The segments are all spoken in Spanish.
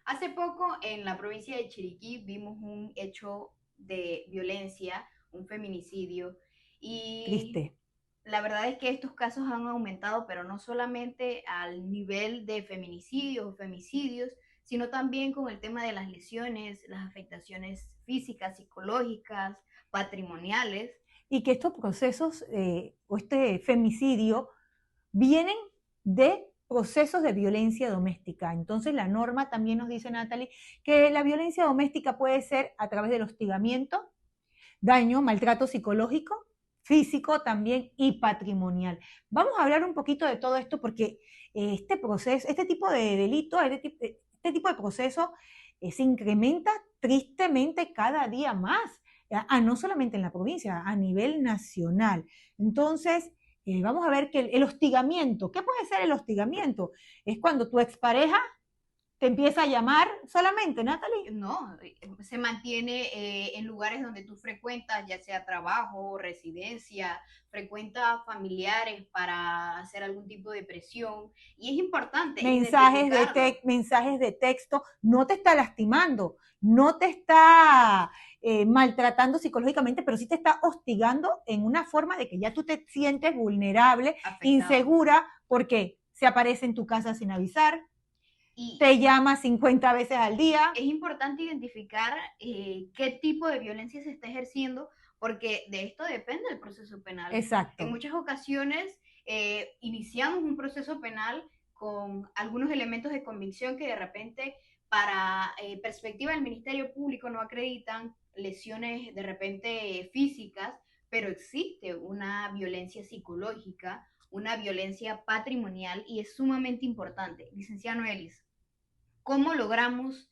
Hace poco en la provincia de Chiriquí vimos un hecho de violencia, un feminicidio, y Triste. la verdad es que estos casos han aumentado, pero no solamente al nivel de feminicidios o femicidios, sino también con el tema de las lesiones, las afectaciones físicas, psicológicas, patrimoniales. Y que estos procesos o este femicidio vienen de procesos de violencia doméstica. Entonces la norma también nos dice, Natalie, que la violencia doméstica puede ser a través del hostigamiento, daño, maltrato psicológico, físico también y patrimonial. Vamos a hablar un poquito de todo esto porque este proceso, este tipo de delito, este tipo de proceso se incrementa tristemente cada día más, no solamente en la provincia, a nivel nacional. Entonces, vamos a ver que el hostigamiento, ¿qué puede ser el hostigamiento? Es cuando tu expareja te empieza a llamar solamente, Natalie. No, se mantiene en lugares donde tú frecuentas, ya sea trabajo, residencia, frecuenta familiares para hacer algún tipo de presión. Y es importante identificarlo. Mensajes de texto, no te está lastimando, no te está maltratando psicológicamente, pero sí te está hostigando en una forma de que ya tú te sientes vulnerable, Afectado. insegura, porque se aparece en tu casa sin avisar, Y te llama 50 veces al día. es importante identificar qué tipo de violencia se está ejerciendo, porque de esto depende el proceso penal. En Exacto. muchas ocasiones iniciamos un proceso penal con algunos elementos de convicción que de repente para perspectiva del Ministerio Público no acreditan lesiones de repente físicas, pero existe una violencia psicológica, una violencia patrimonial y es sumamente importante. Licenciado Noelis, ¿cómo logramos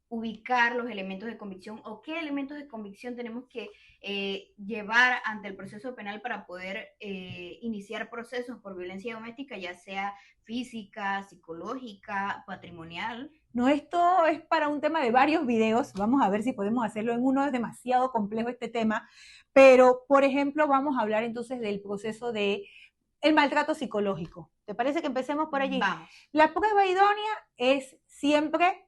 ubicar los elementos de convicción o qué elementos de convicción tenemos que llevar ante el proceso penal para poder iniciar procesos por violencia doméstica, ya sea física, psicológica, patrimonial? No, esto es para un tema de varios videos. Vamos a ver si podemos hacerlo en uno. Es demasiado complejo este tema. Pero, por ejemplo, vamos a hablar entonces del proceso de el maltrato psicológico. ¿Te parece que empecemos por allí? Vamos. La prueba idónea es siempre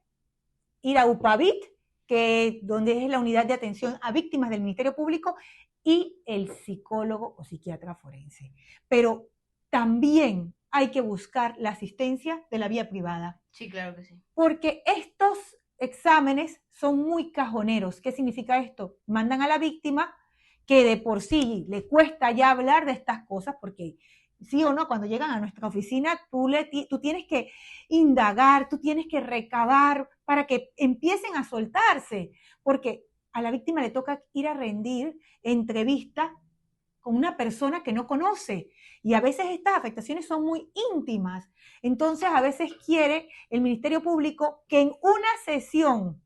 ir a UPAVIT, que donde es la unidad de atención a víctimas del Ministerio Público, y el psicólogo o psiquiatra forense. Pero también hay que buscar la asistencia de la vía privada, Sí, claro que sí. porque estos exámenes son muy cajoneros. ¿Qué significa esto? Mandan a la víctima que de por sí le cuesta ya hablar de estas cosas, porque sí o no, cuando llegan a nuestra oficina, tú tienes que indagar, tú tienes que recabar para que empiecen a soltarse, porque a la víctima le toca ir a rendir entrevista con una persona que no conoce. Y a veces estas afectaciones son muy íntimas. Entonces, a veces quiere el Ministerio Público que en una sesión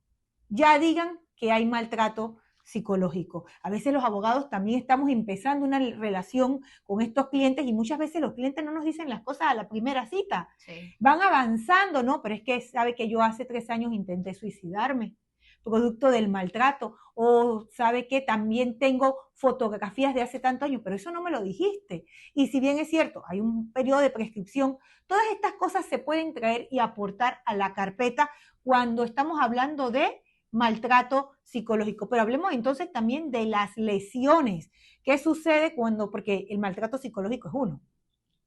ya digan que hay maltrato psicológico. A veces los abogados también estamos empezando una relación con estos clientes y muchas veces los clientes no nos dicen las cosas a la primera cita. Sí. Van avanzando, ¿no? Pero es que sabe que yo hace 3 años intenté suicidarme producto del maltrato, o sabe que también tengo fotografías de hace tantos años, pero eso no me lo dijiste. Y si bien es cierto, hay un periodo de prescripción, todas estas cosas se pueden traer y aportar a la carpeta cuando estamos hablando de maltrato psicológico. Pero hablemos entonces también de las lesiones. ¿Qué sucede cuando, porque el maltrato psicológico es uno?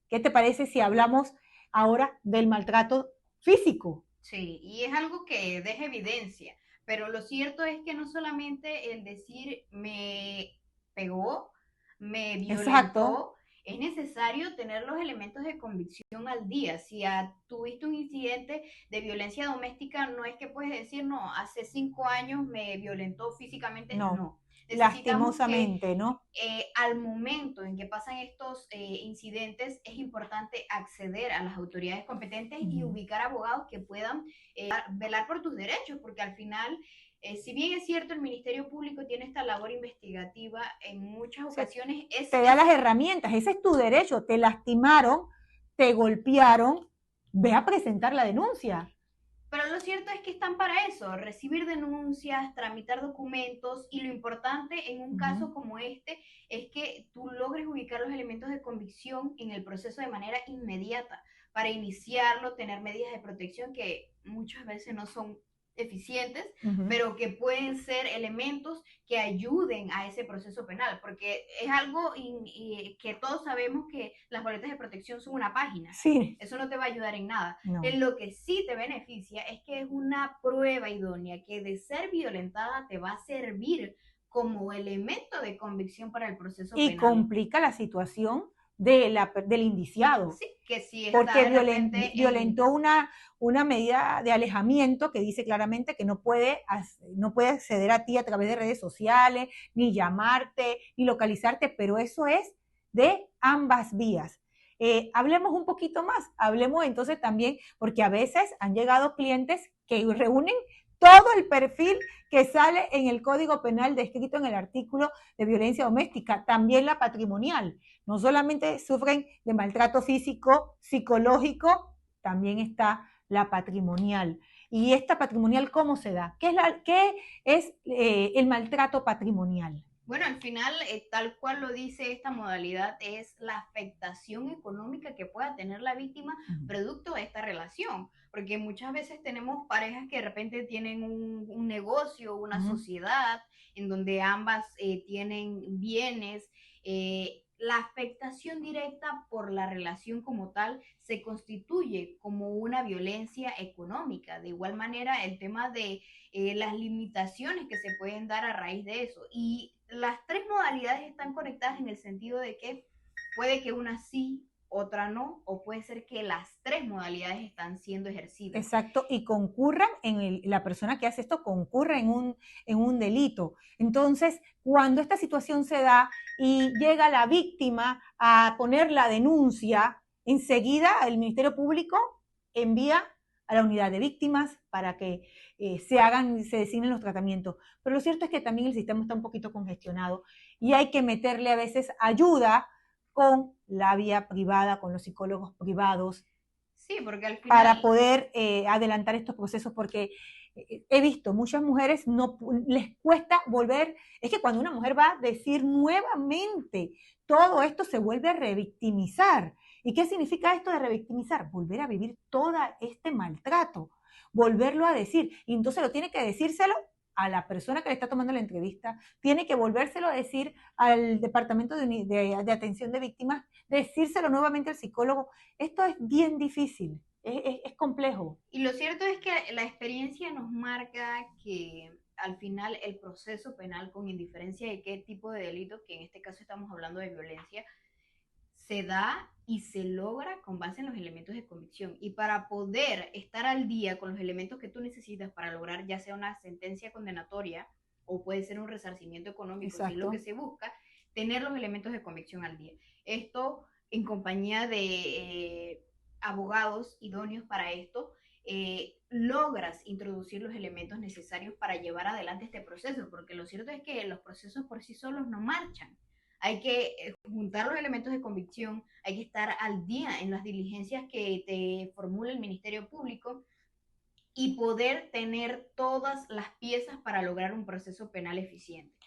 ¿Qué te parece si hablamos ahora del maltrato físico? Sí, y es algo que deja evidencia, pero lo cierto es que no solamente el decir me pegó, me Exacto. violentó, es necesario tener los elementos de convicción al día. Si tuviste un incidente de violencia doméstica, no es que puedes decir, no, hace 5 años me violentó físicamente, No, no. Necesitamos que lastimosamente, ¿no? al momento en que pasan estos incidentes, es importante acceder a las autoridades competentes y Uh-huh. ubicar abogados que puedan velar por tus derechos, porque al final, si bien es cierto, el Ministerio Público tiene esta labor investigativa, en muchas Se ocasiones te da las herramientas, ese es tu derecho, te lastimaron, te golpearon, ve a presentar la denuncia. pero lo cierto es que están para eso, recibir denuncias, tramitar documentos y lo importante en un Uh-huh. caso como este es que tú logres ubicar los elementos de convicción en el proceso de manera inmediata para iniciarlo, tener medidas de protección que muchas veces no son eficientes, pero que pueden ser elementos que ayuden a ese proceso penal, porque es algo que todos sabemos que las boletas de protección son una página. Sí. Eso no te va a ayudar en nada. No. En lo que sí te beneficia es que es una prueba idónea que de ser violentada te va a servir como elemento de convicción para el proceso penal. Y complica la situación del indiciado. Sí, que sí está porque violentó una medida de alejamiento que dice claramente que no puede acceder a ti a través de redes sociales, ni llamarte, ni localizarte, pero eso es de ambas vías. Hablemos un poquito más, hablemos entonces también, porque a veces han llegado clientes que reúnen todo el perfil que sale en el Código Penal descrito en el artículo de violencia doméstica, también la patrimonial. No solamente sufren de maltrato físico, psicológico, también está la patrimonial. ¿Y esta patrimonial cómo se da? ¿Qué es el maltrato patrimonial? Bueno, al final, tal cual lo dice esta modalidad, es la afectación económica que pueda tener la víctima producto de esta relación. Porque muchas veces tenemos parejas que de repente tienen un negocio, una sociedad, en donde ambas tienen bienes. La afectación directa por la relación como tal se constituye como una violencia económica. De igual manera, el tema de las limitaciones que se pueden dar a raíz de eso. Y las tres modalidades están conectadas en el sentido de que puede que una sí, otra no, o puede ser que las tres modalidades están siendo ejercidas. Exacto, y concurran la persona que hace esto concurre en un delito. Entonces, cuando esta situación se da y llega la víctima a poner la denuncia, enseguida el Ministerio Público envía a la unidad de víctimas para que se designen los tratamientos. Pero lo cierto es que también el sistema está un poquito congestionado y hay que meterle a veces ayuda con la vía privada, con los psicólogos privados. Sí, porque al final... Para poder adelantar estos procesos, porque he visto muchas mujeres no les cuesta volver, es que cuando una mujer va a decir nuevamente todo esto se vuelve a revictimizar. ¿Y qué significa esto de revictimizar? Volver a vivir todo este maltrato, volverlo a decir, y entonces lo tiene que decírselo a la persona que le está tomando la entrevista, tiene que volvérselo a decir al departamento de atención de víctimas, decírselo nuevamente al psicólogo. Esto es bien difícil, es complejo. Y lo cierto es que la experiencia nos marca que al final el proceso penal, con indiferencia de qué tipo de delito, que en este caso estamos hablando de violencia, se da y se logra con base en los elementos de convicción. Y para poder estar al día con los elementos que tú necesitas para lograr ya sea una sentencia condenatoria o puede ser un resarcimiento económico, si es lo que se busca, tener los elementos de convicción al día. Esto en compañía de abogados idóneos para esto, logras introducir los elementos necesarios para llevar adelante este proceso, porque lo cierto es que los procesos por sí solos no marchan. Hay que juntar los elementos de convicción, hay que estar al día en las diligencias que te formula el Ministerio Público y poder tener todas las piezas para lograr un proceso penal eficiente.